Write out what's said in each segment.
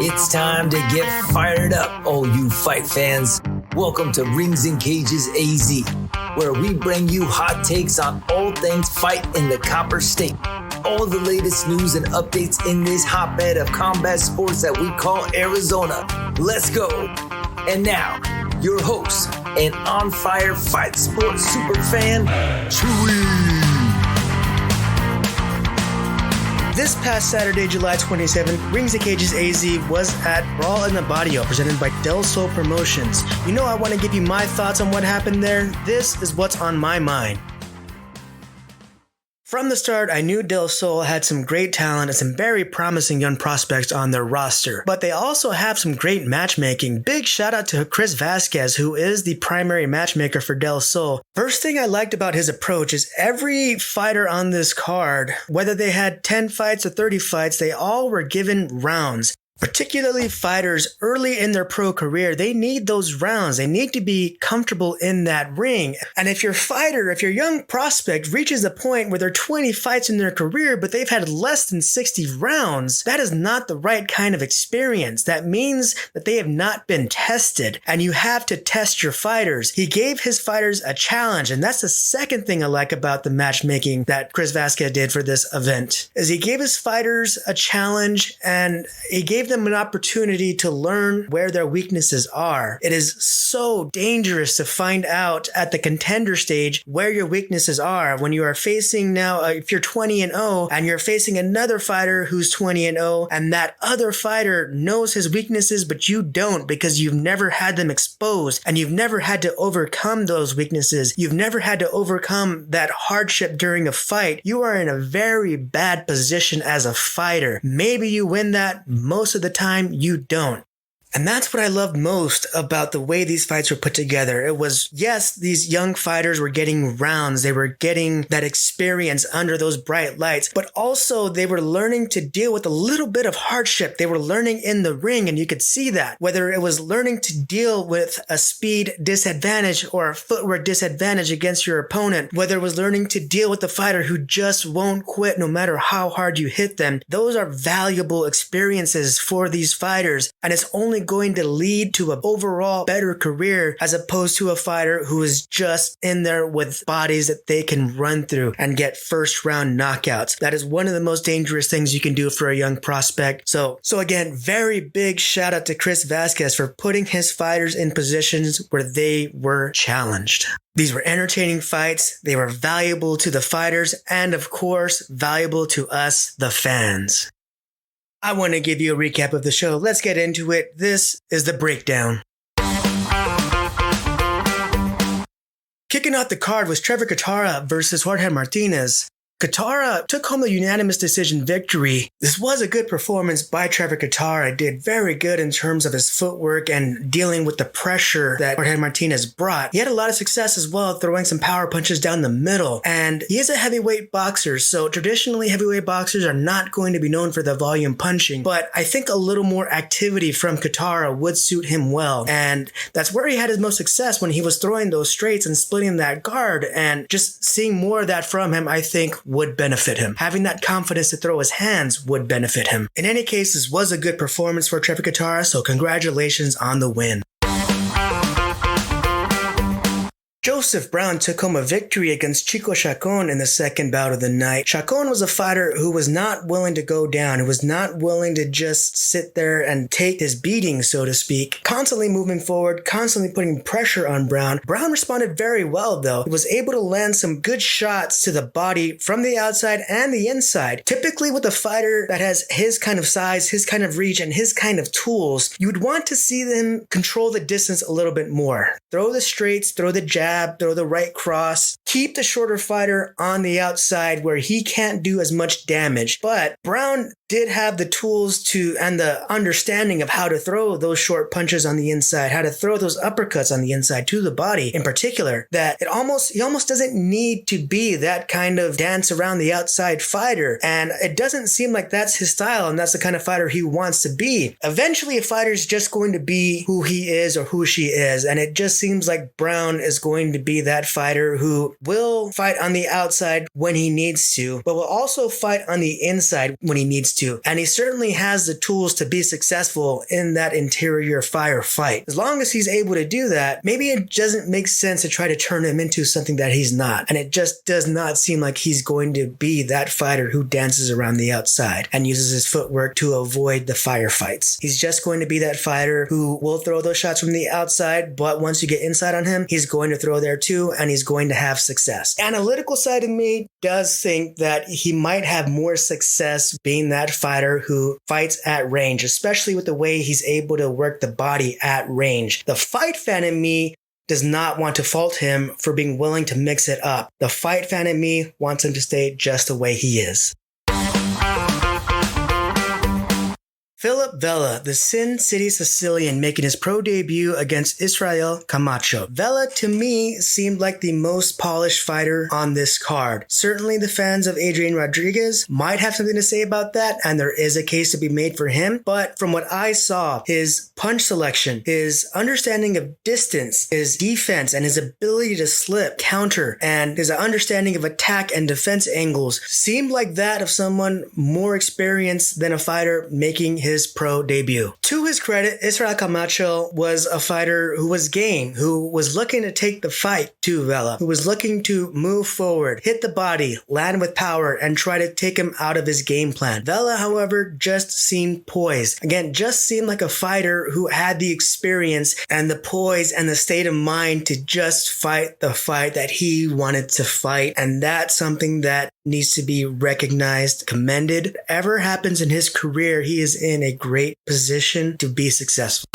It's time to get fired up, all you fight fans. Welcome to Rings and Cages AZ, where we bring you hot takes on all things fight in the Copper State. All the latest news and updates in this hotbed of combat sports that we call Arizona. Let's go. And now, your host and on-fire fight sports super fan, Chuy. This past Saturday, July 27th, Rings and Cages AZ was at Brawl in the Barrio, presented by Del Sol Promotions. You know I want to give you my thoughts on what happened there. This is what's on my mind. From the start, I knew Del Sol had some great talent and some very promising young prospects on their roster, but they also have some great matchmaking. Big shout out to Chris Vasquez, who is the primary matchmaker for Del Sol. First thing I liked about his approach is every fighter on this card, whether they had 10 fights or 30 fights, they all were given rounds. Particularly fighters early in their pro career, they need those rounds. They need to be comfortable in that ring. And if your young prospect reaches a point where they're 20 fights in their career, but they've had less than 60 rounds, that is not the right kind of experience. That means that they have not been tested, and you have to test your fighters. He gave his fighters a challenge, and that's the second thing I like about the matchmaking that Chris Vasquez did for this event, is he gave his fighters a challenge, and he gave them an opportunity to learn where their weaknesses are. It is so dangerous to find out at the contender stage where your weaknesses are when you are facing now, if you're 20-0 and you're facing another fighter who's 20-0 and that other fighter knows his weaknesses but you don't because you've never had them exposed and you've never had to overcome those weaknesses. You've never had to overcome that hardship during a fight. You are in a very bad position as a fighter. Maybe you win that, most of the time you don't. And that's what I loved most about the way these fights were put together. It was, yes, these young fighters were getting rounds. They were getting that experience under those bright lights, but also they were learning to deal with a little bit of hardship. They were learning in the ring, and you could see that. Whether it was learning to deal with a speed disadvantage or a footwork disadvantage against your opponent, whether it was learning to deal with the fighter who just won't quit no matter how hard you hit them. Those are valuable experiences for these fighters, and it's only going to lead to an overall better career as opposed to a fighter who is just in there with bodies that they can run through and get first round knockouts. That is one of the most dangerous things you can do for a young prospect. So again, very big shout out to Chris Vasquez for putting his fighters in positions where they were challenged. These were entertaining fights. They were valuable to the fighters and of course valuable to us, the fans. I want to give you a recap of the show. Let's get into it. This is the breakdown. Kicking off the card was Trevor Katara versus Jorge Martinez. Katara took home the unanimous decision victory. This was a good performance by Trevor Katara. Did very good in terms of his footwork and dealing with the pressure that Jorge Martinez brought. He had a lot of success as well, throwing some power punches down the middle. And he is a heavyweight boxer, so traditionally heavyweight boxers are not going to be known for the volume punching, but I think a little more activity from Katara would suit him well. And that's where he had his most success, when he was throwing those straights and splitting that guard, and just seeing more of that from him, I think would benefit him. Having that confidence to throw his hands would benefit him. In any case, this was a good performance for Trevor Katara, so congratulations on the win. Joseph Brown took home a victory against Chico Chacon in the second bout of the night. Chacon was a fighter who was not willing to go down, who was not willing to just sit there and take his beating, so to speak. Constantly moving forward, constantly putting pressure on Brown. Brown responded very well, though. He was able to land some good shots to the body from the outside and the inside. Typically with a fighter that has his kind of size, his kind of reach, and his kind of tools, you would want to see them control the distance a little bit more. Throw the straights, throw the jab, throw the right cross, keep the shorter fighter on the outside where he can't do as much damage. But Brown did have the tools to and the understanding of how to throw those short punches on the inside, how to throw those uppercuts on the inside to the body in particular, that he almost doesn't need to be that kind of dance around the outside fighter. And it doesn't seem like that's his style, and that's the kind of fighter he wants to be. Eventually, a fighter's just going to be who he is or who she is, and it just seems like Brown is going to be that fighter who will fight on the outside when he needs to, but will also fight on the inside when he needs to. to, and he certainly has the tools to be successful in that interior firefight. As long as he's able to do that, maybe it doesn't make sense to try to turn him into something that he's not, and it just does not seem like he's going to be that fighter who dances around the outside and uses his footwork to avoid the firefights. He's just going to be that fighter who will throw those shots from the outside, but once you get inside on him, he's going to throw there too, and he's going to have success. Analytical side of me does think that he might have more success being that fighter who fights at range, especially with the way he's able to work the body at range. The fight fan in me does not want to fault him for being willing to mix it up. The fight fan in me wants him to stay just the way he is. Phillip Vella, the Sin City Sicilian, making his pro debut against Israel Camacho. Vella, to me, seemed like the most polished fighter on this card. Certainly the fans of Adrian Rodriguez might have something to say about that, and there is a case to be made for him, but from what I saw, his punch selection, his understanding of distance, his defense, and his ability to slip, counter, and his understanding of attack and defense angles seemed like that of someone more experienced than a fighter making his pro debut. To his credit, Israel Camacho was a fighter who was game, who was looking to take the fight to Vella, who was looking to move forward, hit the body, land with power, and try to take him out of his game plan. Vella, however, just seemed poised. Again, just seemed like a fighter who had the experience and the poise and the state of mind to just fight the fight that he wanted to fight, and that's something that needs to be recognized, commended. Whatever happens in his career, he is in a great position to be successful.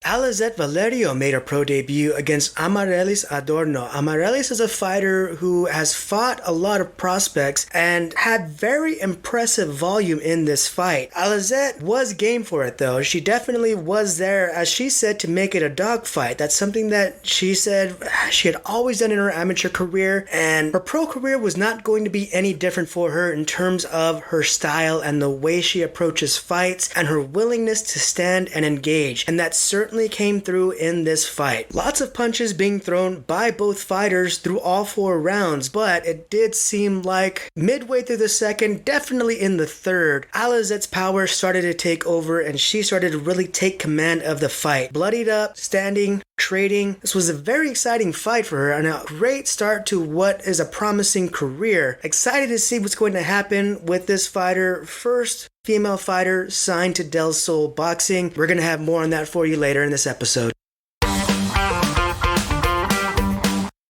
Alezet Valerio made her pro debut against Amarellis Adorno. Amarellis is a fighter who has fought a lot of prospects and had very impressive volume in this fight. Alezet was game for it though. She definitely was there, as she said, to make it a dogfight. That's something that she said she had always done in her amateur career, and her pro career was not going to be any different for her in terms of her style and the way she approaches fights and her willingness to stand and engage. And that certainly came through in this fight. Lots of punches being thrown by both fighters through all 4 rounds, but it did seem like midway through the second, definitely in the third, Alezet's power started to take over and she started to really take command of the fight. Bloodied up, standing, trading. This was a very exciting fight for her and a great start to what is a promising career. Excited to see what's going to happen with this fighter. First female fighter signed to Del Sol Boxing. We're going to have more on that for you later in this episode.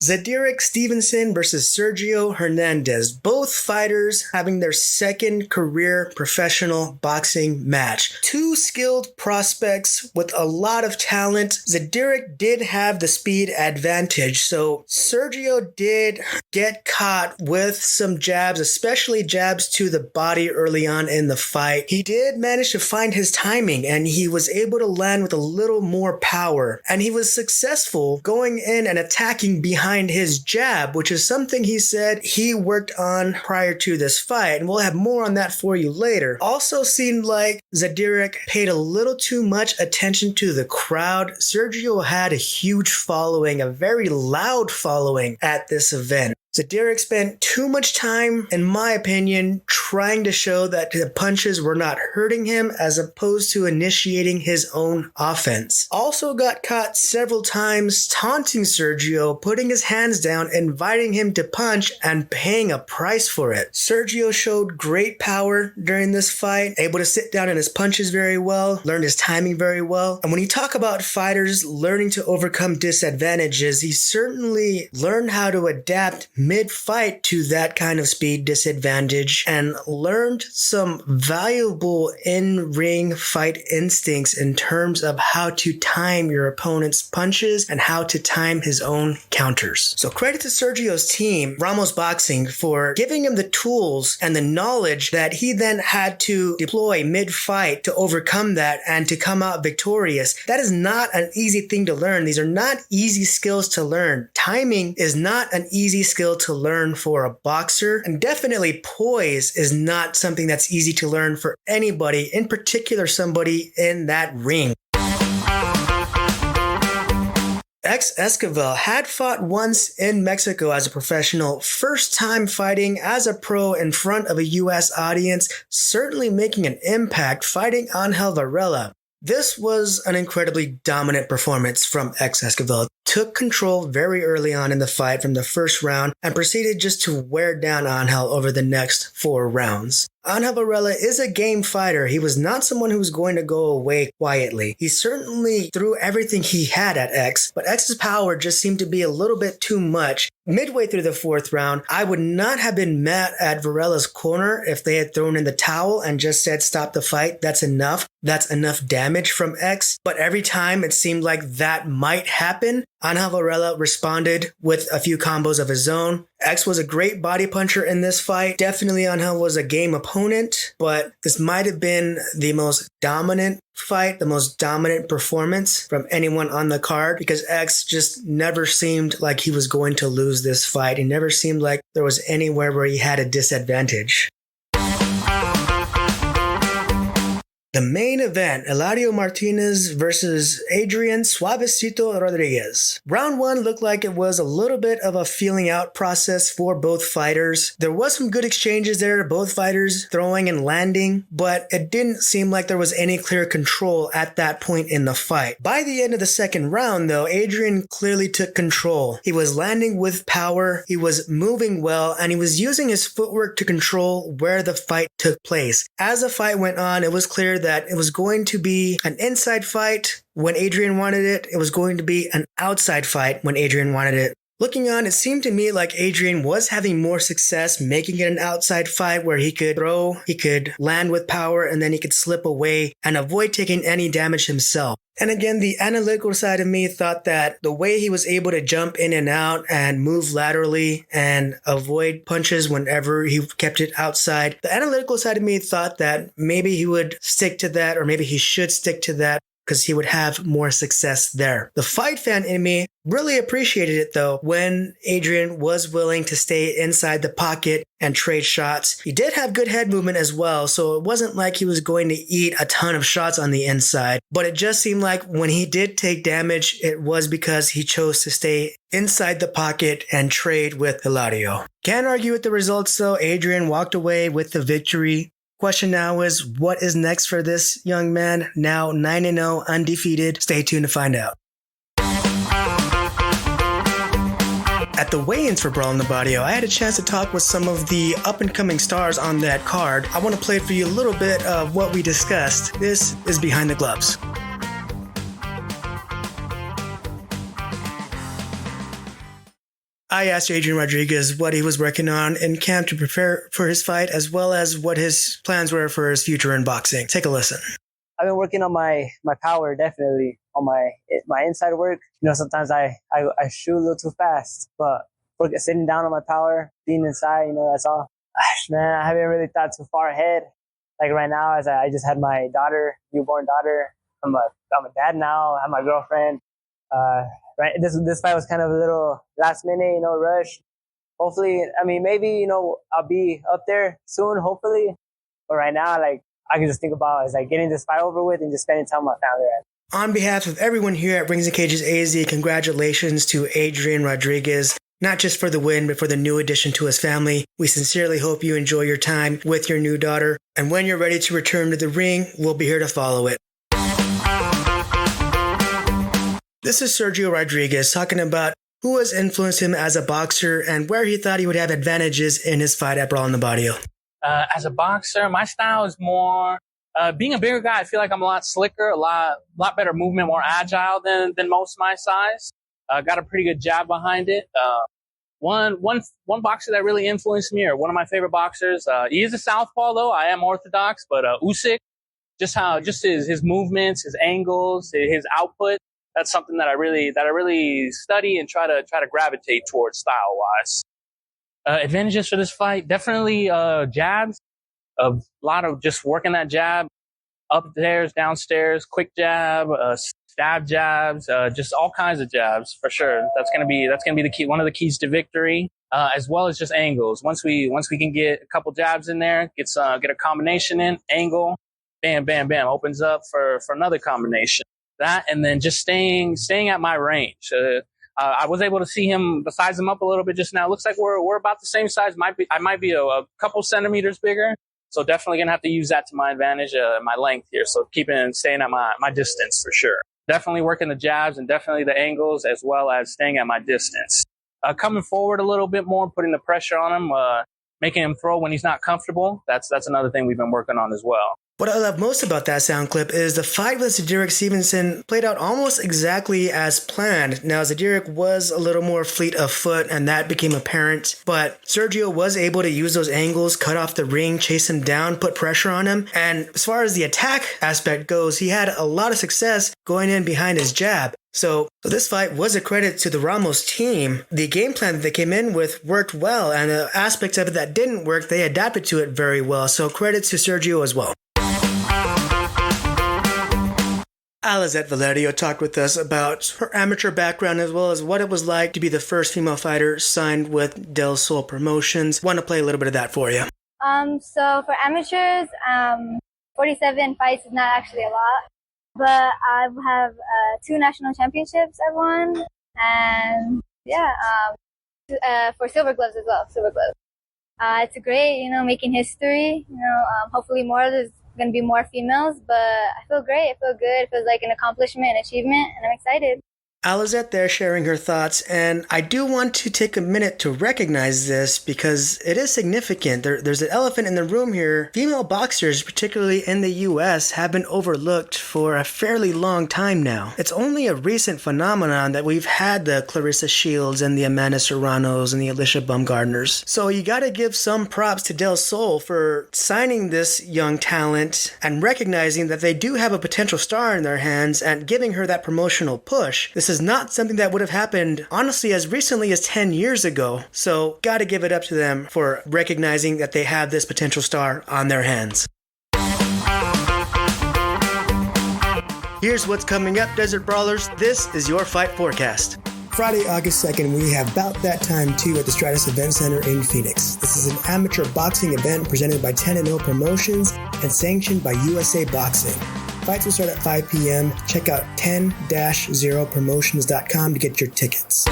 Zederic Stephenson versus Sergio Hernandez. Both fighters having their second career professional boxing match. 2 skilled prospects with a lot of talent. Zederic did have the speed advantage, so Sergio did get caught with some jabs, especially jabs to the body early on in the fight. He did manage to find his timing and he was able to land with a little more power, and he was successful going in and attacking behind his jab, which is something he said he worked on prior to this fight, and we'll have more on that for you later. Also seemed like Zederic paid a little too much attention to the crowd. Sergio had a huge following, a very loud following at this event. Zederic spent too much time, in my opinion, trying to show that the punches were not hurting him as opposed to initiating his own offense. Also got caught several times taunting Sergio, putting his hands down, inviting him to punch, and paying a price for it. Sergio showed great power during this fight, able to sit down in his punches very well, learned his timing very well. And when you talk about fighters learning to overcome disadvantages, he certainly learned how to adapt mid-fight to that kind of speed disadvantage and learned some valuable in-ring fight instincts in terms of how to time your opponent's punches and how to time his own counters. So credit to Sergio's team, Ramos Boxing, for giving him the tools and the knowledge that he then had to deploy mid-fight to overcome that and to come out victorious. That is not an easy thing to learn. These are not easy skills to learn. Timing is not an easy skill to learn for a boxer, and definitely poise is not something that's easy to learn for anybody, in particular somebody in that ring. Esquivel had fought once in Mexico as a professional, first time fighting as a pro in front of a U.S. audience, certainly making an impact fighting Angel Varela. This was an incredibly dominant performance from Esquivel. Took control very early on in the fight from the first round and proceeded just to wear down Angel over the next 4 rounds. Angel Varela is a game fighter. He was not someone who was going to go away quietly. He certainly threw everything he had at X, but X's power just seemed to be a little bit too much. Midway through the 4th round, I would not have been mad at Varela's corner if they had thrown in the towel and just said, stop the fight, that's enough. That's enough damage from X. But every time it seemed like that might happen, Angel Varela responded with a few combos of his own. X was a great body puncher in this fight. Definitely Angel was a game opponent, but this might have been the most dominant fight, the most dominant performance from anyone on the card, because X just never seemed like he was going to lose this fight. It never seemed like there was anywhere where he had a disadvantage. The main event, Eladio Martinez versus Adrian Suavecito Rodriguez. Round 1 looked like it was a little bit of a feeling out process for both fighters. There was some good exchanges there, both fighters throwing and landing, but it didn't seem like there was any clear control at that point in the fight. By the end of the 2nd round, though, Adrian clearly took control. He was landing with power, he was moving well, and he was using his footwork to control where the fight took place. As the fight went on, it was clear that it was going to be an inside fight when Adrian wanted it. It was going to be an outside fight when Adrian wanted it. Looking on, it seemed to me like Adrian was having more success making it an outside fight where he could throw, he could land with power, and then he could slip away and avoid taking any damage himself. And again, the analytical side of me thought that the way he was able to jump in and out and move laterally and avoid punches whenever he kept it outside, the analytical side of me thought that maybe he would stick to that, or maybe he should stick to that, because he would have more success there. The fight fan in me really appreciated it, though, when Adrian was willing to stay inside the pocket and trade shots. He did have good head movement as well, so it wasn't like he was going to eat a ton of shots on the inside, but it just seemed like when he did take damage, it was because he chose to stay inside the pocket and trade with Hilario. Can't argue with the results, though. Adrian walked away with the victory. Question now is, what is next for this young man? Now 9-0, undefeated. Stay tuned to find out. At the weigh-ins for Brawl in the Barrio, I had a chance to talk with some of the up-and-coming stars on that card. I want to play for you a little bit of what we discussed. This is Behind the Gloves. I asked Adrian Rodriguez what he was working on in camp to prepare for his fight, as well as what his plans were for his future in boxing. Take a listen. I've been working on my power, definitely, on my inside work. You know, sometimes I shoot a little too fast, but sitting down on my power, being inside, you know, that's all. Man, I haven't really thought too far ahead. Like right now, as I just had my daughter, newborn daughter. I'm a dad now. I have my girlfriend. Right, this fight was kind of a little last minute, you know, rush. Hopefully, I mean, maybe, you know, I'll be up there soon, hopefully. But right now, like, I can just think about is like getting this fight over with and just spending time with my family. Right? On behalf of everyone here at Rings and Cages AZ, congratulations to Adrian Rodriguez, not just for the win, but for the new addition to his family. We sincerely hope you enjoy your time with your new daughter. And when you're ready to return to the ring, we'll be here to follow it. This is Sergio Rodriguez talking about who has influenced him as a boxer and where he thought he would have advantages in his fight at Brawl in the Barrio. As a boxer, my style is more being a bigger guy. I feel like I'm a lot slicker, a lot better movement, more agile than most of my size. Got a pretty good jab behind it. One boxer that really influenced me, or one of my favorite boxers, he is a southpaw though. I am orthodox, but Usyk, just his movements, his angles, his output. That's something that I really study and try to gravitate towards style wise. Advantages for this fight, definitely jabs. A lot of just working that jab, upstairs, downstairs, quick jab, stab jabs, just all kinds of jabs for sure. That's gonna be the key, one of the keys to victory, as well as just angles. Once we can get a couple jabs in there, get a combination in, angle, bam, bam, bam, opens up for another combination. That, and then just staying at my range. I was able to see him, size him up a little bit just now. Looks like we're about the same size. I might be a couple centimeters bigger. So definitely going to have to use that to my advantage, my length here. So staying at my distance for sure. Definitely working the jabs and definitely the angles, as well as staying at my distance. Coming forward a little bit more, putting the pressure on him, making him throw when he's not comfortable. That's another thing we've been working on as well. What I love most about that sound clip is the fight with Zederic Stephenson played out almost exactly as planned. Now, Zederic was a little more fleet of foot, and that became apparent, but Sergio was able to use those angles, cut off the ring, chase him down, put pressure on him, and as far as the attack aspect goes, he had a lot of success going in behind his jab. So this fight was a credit to the Ramos team. The game plan that they came in with worked well, and the aspects of it that didn't work, they adapted to it very well. So credit to Sergio as well. Alezet Valerio talked with us about her amateur background as well as what it was like to be the first female fighter signed with Del Sol Promotions. Want to play a little bit of that for you. So for amateurs, 47 fights is not actually a lot, but I have 2 national championships I've won, and for silver gloves as well, silver gloves. It's great, making history. Hopefully there's going to be more females, but I feel great. I feel good. It feels like an accomplishment and achievement, and I'm excited. Alezet there sharing her thoughts, and I do want to take a minute to recognize this because it is significant. There's an elephant in the room here. Female boxers, particularly in the U.S., have been overlooked for a fairly long time now. It's only a recent phenomenon that we've had the Clarissa Shields and the Amanda Serranos and the Alicia Baumgartners. So you gotta give some props to Del Sol for signing this young talent and recognizing that they do have a potential star in their hands and giving her that promotional push. This is not something that would have happened, honestly, as recently as 10 years ago. So, gotta give it up to them for recognizing that they have this potential star on their hands. Here's what's coming up, Desert Brawlers. This is your fight forecast. Friday, August 2nd, we have Bout That Time 2 at the Stratus Event Center in Phoenix. This is an amateur boxing event presented by 10-0 Promotions and sanctioned by USA Boxing. Fights will start at 5 p.m. Check out 10-0promotions.com to get your tickets.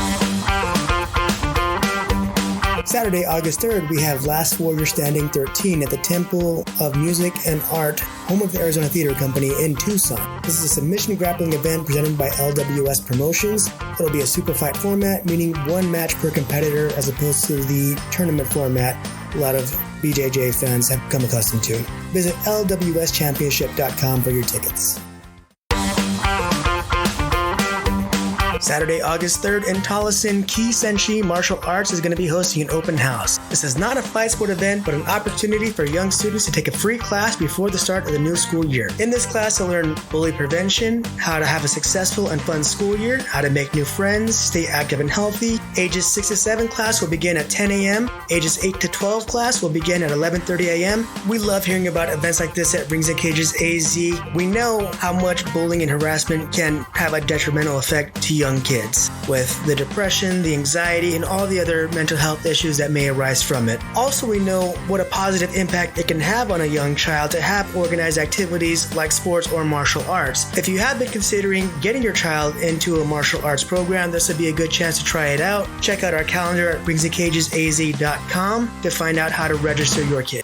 Saturday, August 3rd, we have Last Warrior Standing 13 at the Temple of Music and Art, home of the Arizona Theater Company in Tucson. This is a submission grappling event presented by LWS Promotions. It'll be a super fight format, meaning 1 match per competitor as opposed to the tournament format a lot of BJJ fans have become accustomed to. Visit lwschampionship.com for your tickets. Saturday, August 3rd in Tolleson, Ki Senshi Martial Arts is going to be hosting an open house. This is not a fight sport event, but an opportunity for young students to take a free class before the start of the new school year. In this class, they'll learn bully prevention, how to have a successful and fun school year, how to make new friends, stay active and healthy. Ages 6 to 7 class will begin at 10 a.m. Ages 8 to 12 class will begin at 11:30 a.m. We love hearing about events like this at Rings and Cages AZ. We know how much bullying and harassment can have a detrimental effect to young kids, with the depression, the anxiety, and all the other mental health issues that may arise from it. Also, we know what a positive impact it can have on a young child to have organized activities like sports or martial arts. If you have been considering getting your child into a martial arts program, this would be a good chance to try it out. Check out our calendar at ringsandcagesaz.com to find out how to register your kid.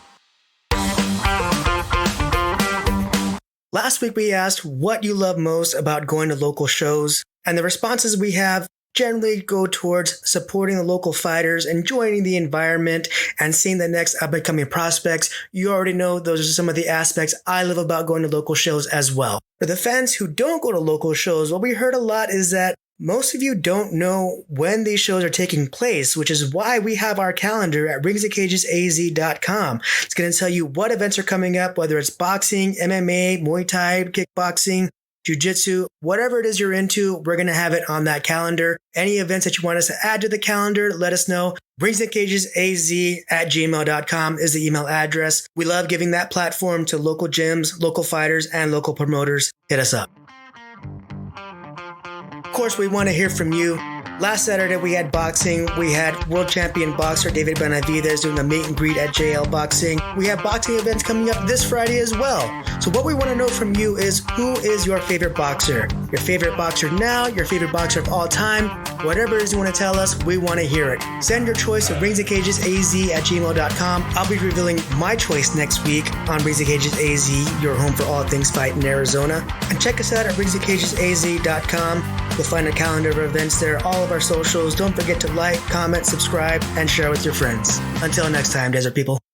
Last week we asked what you love most about going to local shows, and the responses we have generally go towards supporting the local fighters, enjoying the environment, and seeing the next up-and-coming prospects. You already know those are some of the aspects I love about going to local shows as well. For the fans who don't go to local shows, what we heard a lot is that most of you don't know when these shows are taking place, which is why we have our calendar at ringsandcagesaz.com. It's going to tell you what events are coming up, whether it's boxing, MMA, Muay Thai, kickboxing, jiu-jitsu, whatever it is you're into, we're going to have it on that calendar. Any events that you want us to add to the calendar, let us know. ringsandcagesaz@gmail.com is the email address. We love giving that platform to local gyms, local fighters, and local promoters. Hit us up. Of course, we want to hear from you. Last Saturday, we had boxing. We had world champion boxer David Benavidez doing a meet and greet at JL Boxing. We have boxing events coming up this Friday as well. So what we want to know from you is, who is your favorite boxer? Your favorite boxer now, your favorite boxer of all time, whatever it is you want to tell us, we want to hear it. Send your choice to ringsandcagesaz@gmail.com. I'll be revealing my choice next week on Rings and Cages AZ, your home for all things fight in Arizona. And check us out at ringsandcagesaz.com. You'll find a calendar of events there, all of our socials. Don't forget to like, comment, subscribe, and share with your friends. Until next time, Desert People.